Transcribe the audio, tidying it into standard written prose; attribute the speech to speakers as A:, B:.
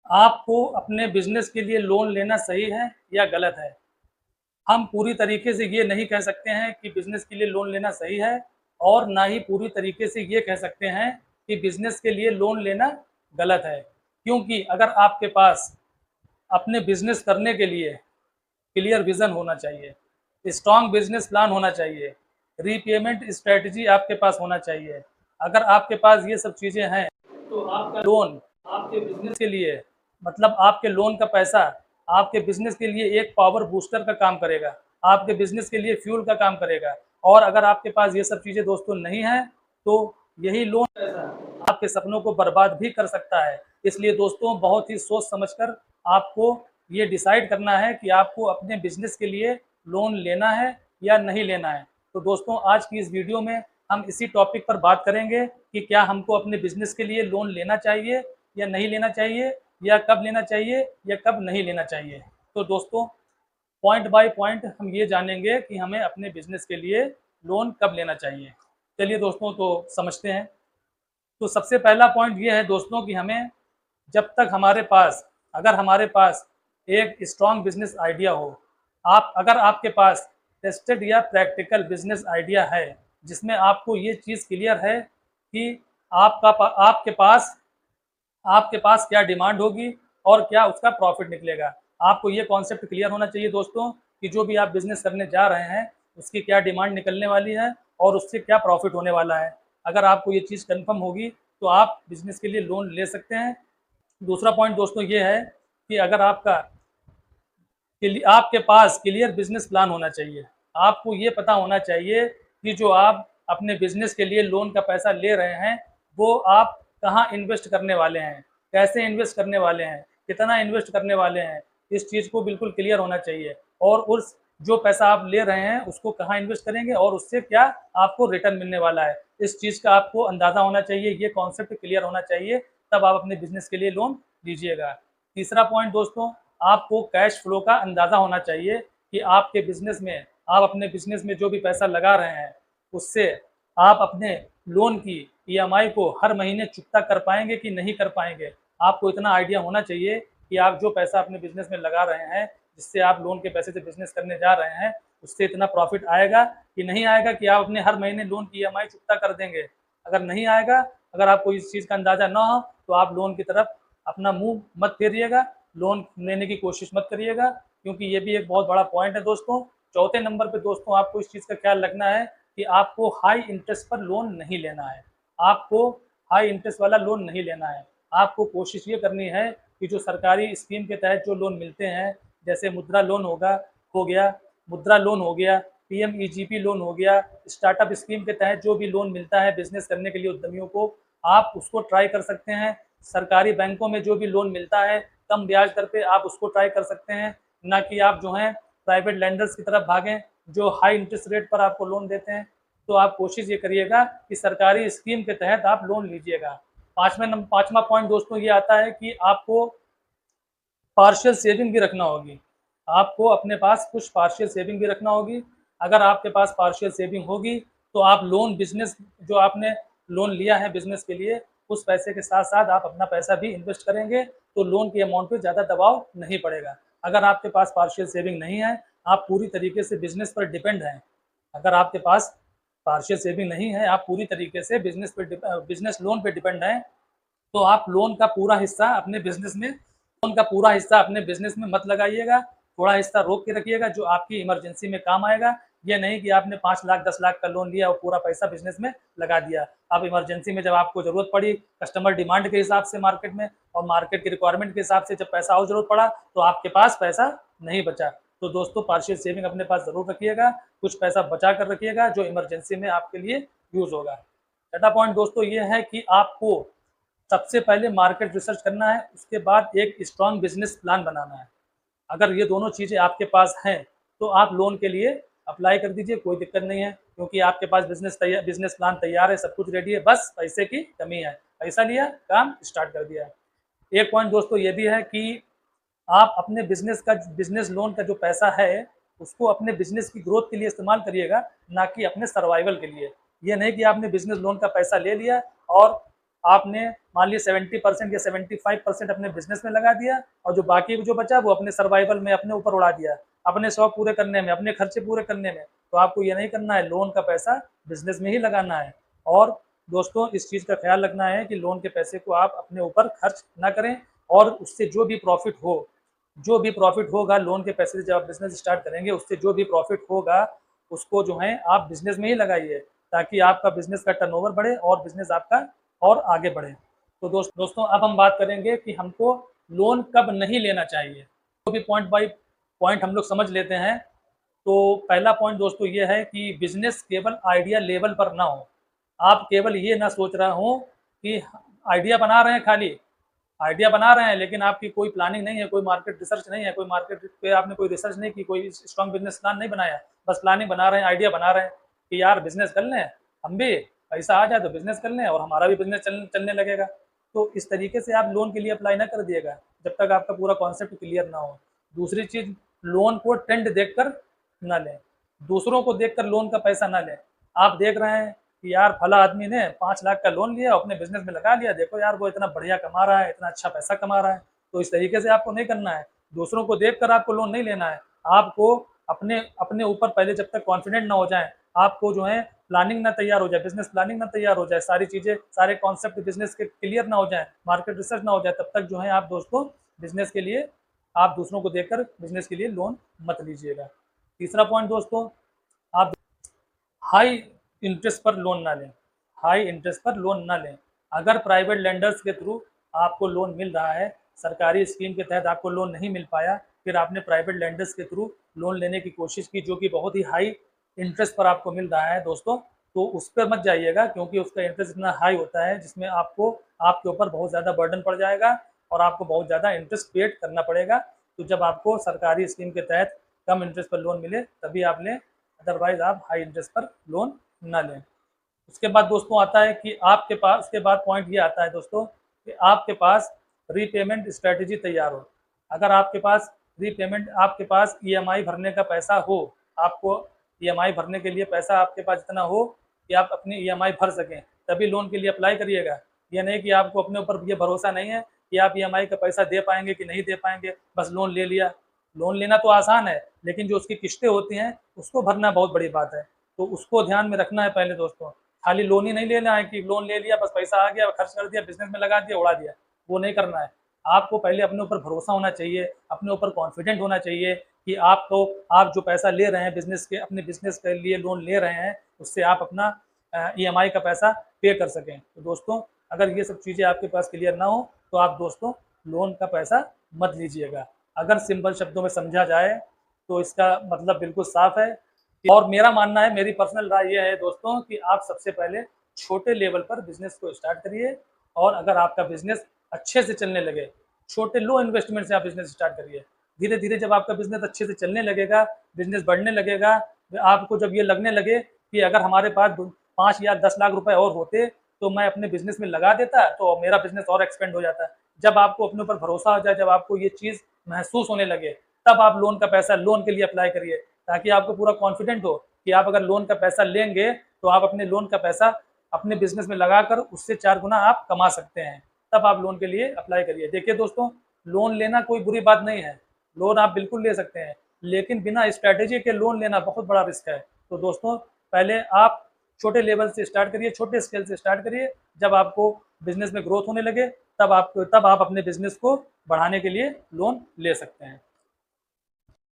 A: आपको अपने बिजनेस के लिए लोन लेना सही है या गलत है? हम पूरी तरीके से ये नहीं कह सकते हैं कि बिजनेस के लिए लोन लेना सही है और ना ही पूरी तरीके से ये कह सकते हैं कि बिजनेस के लिए लोन लेना गलत है। क्योंकि अगर आपके पास अपने बिजनेस करने के लिए क्लियर विजन होना चाहिए, स्ट्रॉन्ग बिजनेस प्लान होना चाहिए, रीपेमेंट स्ट्रेटजी आपके पास होना चाहिए। अगर आपके पास ये सब चीज़ें हैं तो आपका लोन आपके बिजनेस के लिए, मतलब आपके लोन का पैसा आपके बिजनेस के लिए एक पावर बूस्टर का काम करेगा, आपके बिजनेस के लिए फ्यूल का काम करेगा। और अगर आपके पास ये सब चीज़ें दोस्तों नहीं है तो यही लोन पैसा आपके सपनों को बर्बाद भी कर सकता है। इसलिए दोस्तों बहुत ही सोच समझकर आपको ये डिसाइड करना है कि आपको अपने बिजनेस के लिए लोन लेना है या नहीं लेना है। तो दोस्तों आज की इस वीडियो में हम इसी टॉपिक पर बात करेंगे कि क्या हमको अपने बिजनेस के लिए लोन लेना चाहिए या नहीं लेना चाहिए, या कब लेना चाहिए या कब नहीं लेना चाहिए। तो दोस्तों पॉइंट बाय पॉइंट हम ये जानेंगे कि हमें अपने बिजनेस के लिए लोन कब लेना चाहिए। चलिए दोस्तों तो समझते हैं। तो सबसे पहला पॉइंट ये है दोस्तों कि हमें जब तक हमारे पास अगर हमारे पास एक स्ट्रॉन्ग बिजनेस आइडिया हो, आप अगर आपके पास टेस्टेड या प्रैक्टिकल बिजनेस आइडिया है जिसमें आपको ये चीज़ क्लियर है कि आपके पास क्या डिमांड होगी और क्या उसका प्रॉफिट निकलेगा। आपको ये कॉन्सेप्ट क्लियर होना चाहिए दोस्तों कि जो भी आप बिजनेस करने जा रहे हैं उसकी क्या डिमांड निकलने वाली है और उससे क्या प्रॉफिट होने वाला है। अगर आपको ये चीज़ कंफर्म होगी तो आप बिजनेस के लिए लोन ले सकते हैं। दूसरा पॉइंट दोस्तों ये है कि अगर आपके पास क्लियर बिजनेस प्लान होना चाहिए। आपको ये पता होना चाहिए कि जो आप अपने बिजनेस के लिए लोन का पैसा ले रहे हैं वो आप कहाँ इन्वेस्ट करने वाले हैं, कैसे इन्वेस्ट करने वाले हैं, कितना इन्वेस्ट करने वाले हैं, इस चीज़ को बिल्कुल क्लियर होना चाहिए। और उस जो पैसा आप ले रहे हैं उसको कहाँ इन्वेस्ट करेंगे और उससे क्या आपको रिटर्न मिलने वाला है, इस चीज़ का आपको अंदाज़ा होना चाहिए, ये कॉन्सेप्ट क्लियर होना चाहिए, तब आप अपने बिजनेस के लिए लोन लीजिएगा। तीसरा पॉइंट दोस्तों, आपको कैश फ्लो का अंदाज़ा होना चाहिए कि आप अपने बिजनेस में जो भी पैसा लगा रहे हैं उससे आप अपने लोन की ईएमआई को हर महीने चुकता कर पाएंगे कि नहीं कर पाएंगे। आपको इतना आइडिया होना चाहिए कि आप जो पैसा अपने बिजनेस में लगा रहे हैं, जिससे आप लोन के पैसे से बिजनेस करने जा रहे हैं, उससे इतना प्रॉफिट आएगा कि नहीं आएगा, कि आप अपने हर महीने लोन की ईएमआई चुकता कर देंगे। अगर नहीं आएगा, अगर आपको इस चीज़ का अंदाज़ा ना हो तो आप लोन की तरफ अपना मुंह मत फेरिएगा, लोन लेने की कोशिश मत करिएगा, क्योंकि ये भी एक बहुत बड़ा पॉइंट है दोस्तों। चौथे नंबर पे दोस्तों आपको इस चीज़ का ख्याल रखना है कि आपको हाई इंटरेस्ट पर लोन नहीं लेना है। आपको हाई इंटरेस्ट वाला लोन नहीं लेना है। आपको कोशिश ये करनी है कि जो सरकारी स्कीम के तहत जो लोन मिलते हैं, जैसे मुद्रा लोन हो गया, पीएमईजीपी लोन हो गया, स्टार्टअप स्कीम के तहत जो भी लोन मिलता है बिजनेस करने के लिए उद्यमियों को, आप उसको ट्राई कर सकते हैं। सरकारी बैंकों में जो भी लोन मिलता है कम ब्याज दर पे, आप उसको ट्राई कर सकते हैं। ना कि आप जो हैं प्राइवेट लैंडर्स की तरफ भागें जो हाई इंटरेस्ट रेट पर आपको लोन देते हैं। तो आप कोशिश ये करिएगा कि सरकारी स्कीम के तहत आप लोन लीजिएगा। पाँचवा पॉइंट दोस्तों ये आता है कि आपको पार्शियल सेविंग भी रखना होगी। आपको अपने पास कुछ पार्शियल सेविंग भी रखना होगी। अगर आपके पास पार्शियल सेविंग होगी तो आप जो आपने लोन लिया है बिजनेस के लिए, उस पैसे के साथ साथ आप अपना पैसा भी इन्वेस्ट करेंगे तो लोन की अमाउंट पे ज़्यादा दबाव नहीं पड़ेगा। अगर आपके पास पार्शियल सेविंग नहीं है, आप पूरी तरीके से बिजनेस पर डिपेंड हैं, अगर आपके पास पार्शियल सेविंग नहीं है, आप पूरी तरीके से बिजनेस लोन पे डिपेंड हैं, तो आप लोन का पूरा हिस्सा अपने बिजनेस में मत लगाइएगा। थोड़ा हिस्सा रोक के रखिएगा जो आपकी इमरजेंसी में काम आएगा। ये नहीं कि आपने 5 लाख 10 लाख का लोन लिया और पूरा पैसा बिजनेस में लगा दिया। अब इमरजेंसी में जब आपको ज़रूरत पड़ी, कस्टमर डिमांड के हिसाब से मार्केट में और मार्केट की रिक्वायरमेंट के हिसाब से जब पैसा और ज़रूरत पड़ा तो आपके पास पैसा नहीं बचा। तो दोस्तों पार्शियल सेविंग अपने पास ज़रूर रखिएगा, कुछ पैसा बचा कर रखिएगा जो इमरजेंसी में आपके लिए यूज़ होगा। छठा पॉइंट दोस्तों ये है कि आपको सबसे पहले मार्केट रिसर्च करना है, उसके बाद एक स्ट्रॉन्ग बिजनेस प्लान बनाना है। अगर ये दोनों चीज़ें आपके पास हैं तो आप लोन के लिए अप्लाई कर दीजिए, कोई दिक्कत नहीं है, क्योंकि आपके पास बिजनेस प्लान तैयार है, सब कुछ रेडी है, बस पैसे की कमी है। पैसा लिया, काम स्टार्ट कर दिया। एक पॉइंट दोस्तों ये भी है कि आप अपने बिजनेस लोन का जो पैसा है उसको अपने बिजनेस की ग्रोथ के लिए इस्तेमाल करिएगा, ना कि अपने सर्वाइवल के लिए। ये नहीं कि आपने बिजनेस लोन का पैसा ले लिया और आपने मान लीजिए 70% या 75% अपने बिजनेस में लगा दिया और जो बाकी जो बचा वो अपने सर्वाइवल में अपने ऊपर उड़ा दिया, अपने शौक पूरे करने में, अपने खर्चे पूरे करने में। तो आपको ये नहीं करना है, लोन का पैसा बिजनेस में ही लगाना है। और दोस्तों इस चीज़ का ख्याल रखना है कि लोन के पैसे को आप अपने ऊपर खर्च ना करें और उससे जो भी प्रॉफिट हो, जो भी प्रॉफिट होगा लोन के पैसे से जब आप बिजनेस स्टार्ट करेंगे, उससे जो भी प्रॉफिट होगा उसको जो है आप बिजनेस में ही लगाइए, ताकि आपका बिजनेस का टर्नओवर बढ़े और बिजनेस आपका और आगे बढ़े। तो दोस्तों अब हम बात करेंगे कि हमको लोन कब नहीं लेना चाहिए। तो भी पॉइंट बाई पॉइंट हम लोग समझ लेते हैं। तो पहला पॉइंट दोस्तों ये है कि बिजनेस केवल आइडिया लेवल पर ना हो। आप केवल ये ना सोच रहे हो कि आइडिया बना रहे हैं, खाली आइडिया बना रहे हैं, लेकिन आपकी कोई प्लानिंग नहीं है, कोई मार्केट रिसर्च नहीं है, कोई मार्केट पे आपने कोई रिसर्च नहीं की, कोई स्ट्रॉन्ग बिजनेस प्लान नहीं बनाया, बस प्लानिंग बना रहे हैं, आइडिया बना रहे हैं कि यार बिजनेस कर लें, हम भी पैसा आ जाए तो बिजनेस कर लें और हमारा भी बिजनेस चलने लगेगा। तो इस तरीके से आप लोन के लिए अप्लाई ना कर दिएगा जब तक आपका पूरा कॉन्सेप्ट क्लियर ना हो। दूसरी चीज़, लोन को ट्रेंड देखकर ना लें, दूसरों को देखकर लोन का पैसा ना लें। आप देख रहे हैं कि यार फला आदमी ने 5 लाख का लोन लिया, अपने बिजनेस में लगा लिया, देखो यार वो इतना बढ़िया कमा रहा है, इतना अच्छा पैसा कमा रहा है। तो इस तरीके से आपको नहीं करना है, दूसरों को देखकर आपको लोन नहीं लेना है। आपको अपने अपने ऊपर पहले जब तक कॉन्फिडेंट ना हो जाए, आपको जो है प्लानिंग ना तैयार हो जाए, बिजनेस प्लानिंग ना तैयार हो जाए, सारी चीज़ें सारे कॉन्सेप्ट बिजनेस के क्लियर ना हो जाए, मार्केट रिसर्च ना हो जाए, तब तक जो है आप दोस्तों बिजनेस के लिए आप दूसरों को देखकर बिजनेस के लिए लोन मत लीजिएगा। तीसरा पॉइंट दोस्तों, आप हाई इंटरेस्ट पर लोन ना लें, हाई इंटरेस्ट पर लोन ना लें। अगर प्राइवेट लेंडर्स के थ्रू आपको लोन मिल रहा है, सरकारी स्कीम के तहत आपको लोन नहीं मिल पाया, फिर आपने प्राइवेट लेंडर्स के थ्रू लोन लेने की कोशिश की जो कि बहुत ही हाई इंटरेस्ट पर आपको मिल रहा है दोस्तों, तो उस पर मत जाइएगा, क्योंकि उसका इंटरेस्ट इतना हाई होता है जिसमें आपको आपके ऊपर बहुत ज़्यादा बर्डन पड़ जाएगा और आपको बहुत ज़्यादा इंटरेस्ट पेड करना पड़ेगा। तो जब आपको सरकारी स्कीम के तहत कम इंटरेस्ट पर लोन मिले तभी आप लें, अदरवाइज आप हाई इंटरेस्ट पर लोन ना लें। उसके बाद दोस्तों आता है कि आपके पास, उसके बाद पॉइंट ये आता है दोस्तों कि आपके पास रीपेमेंट स्ट्रेटजी तैयार हो। अगर आपके पास रीपेमेंट, आपके पास ईएमआई भरने का पैसा हो, आपको ईएमआई भरने के लिए पैसा आपके पास इतना हो कि आप अपनी ईएमआई भर सकें, तभी लोन के लिए अप्लाई करिएगा। ये नहीं कि आपको अपने ऊपर ये भरोसा नहीं है कि आप ईएमआई का पैसा दे पाएंगे कि नहीं दे पाएंगे, बस लोन ले लिया। लोन लेना तो आसान है, लेकिन जो उसकी किस्तें होती हैं उसको भरना बहुत बड़ी बात है। तो उसको ध्यान में रखना है पहले दोस्तों। खाली लोन ही नहीं लेना है कि लोन ले लिया, बस पैसा आ गया, खर्च कर दिया, बिजनेस में लगा दिया, उड़ा दिया, वो नहीं करना है। आपको पहले अपने ऊपर भरोसा होना चाहिए, अपने ऊपर कॉन्फिडेंट होना चाहिए कि आप जो पैसा ले रहे हैं बिजनेस के, अपने बिजनेस के लिए लोन ले रहे हैं, उससे आप अपना ईएमआई का पैसा पे कर सकें। तो दोस्तों अगर ये सब चीज़ें आपके पास क्लियर ना हो तो आप दोस्तों लोन का पैसा मत लीजिएगा। अगर सिंपल शब्दों में समझा जाए तो इसका मतलब बिल्कुल साफ है। और मेरा मानना है, मेरी पर्सनल राय ये है दोस्तों कि आप सबसे पहले छोटे लेवल पर बिजनेस को स्टार्ट करिए, और अगर आपका बिजनेस अच्छे से चलने लगे, छोटे लो इन्वेस्टमेंट से आप बिजनेस स्टार्ट करिए। धीरे धीरे जब आपका बिजनेस अच्छे से चलने लगेगा, बिजनेस बढ़ने लगेगा, आपको जब ये लगने लगे कि अगर हमारे पास 5 या 10 लाख रुपए और होते तो मैं अपने बिजनेस में लगा देता तो मेरा बिजनेस और एक्सपेंड हो जाता। जब आपको अपने ऊपर भरोसा हो जाए, जब आपको ये चीज़ महसूस होने लगे, तब आप लोन का पैसा लोन के लिए अप्लाई करिए, ताकि आपको पूरा कॉन्फिडेंट हो कि आप अगर लोन का पैसा लेंगे तो आप अपने लोन का पैसा अपने बिजनेस में लगाकर उससे 4 गुना आप कमा सकते हैं। तब आप लोन के लिए अप्लाई करिए। देखिए दोस्तों, लोन लेना कोई बुरी बात नहीं है, लोन आप बिल्कुल ले सकते हैं, लेकिन बिना स्ट्रैटेजी के लोन लेना बहुत बड़ा रिस्क है। तो दोस्तों पहले आप छोटे लेवल से स्टार्ट करिए, छोटे स्केल से स्टार्ट करिए। जब आपको बिजनेस में ग्रोथ होने लगे तब आप अपने बिजनेस को बढ़ाने के लिए लोन ले सकते हैं।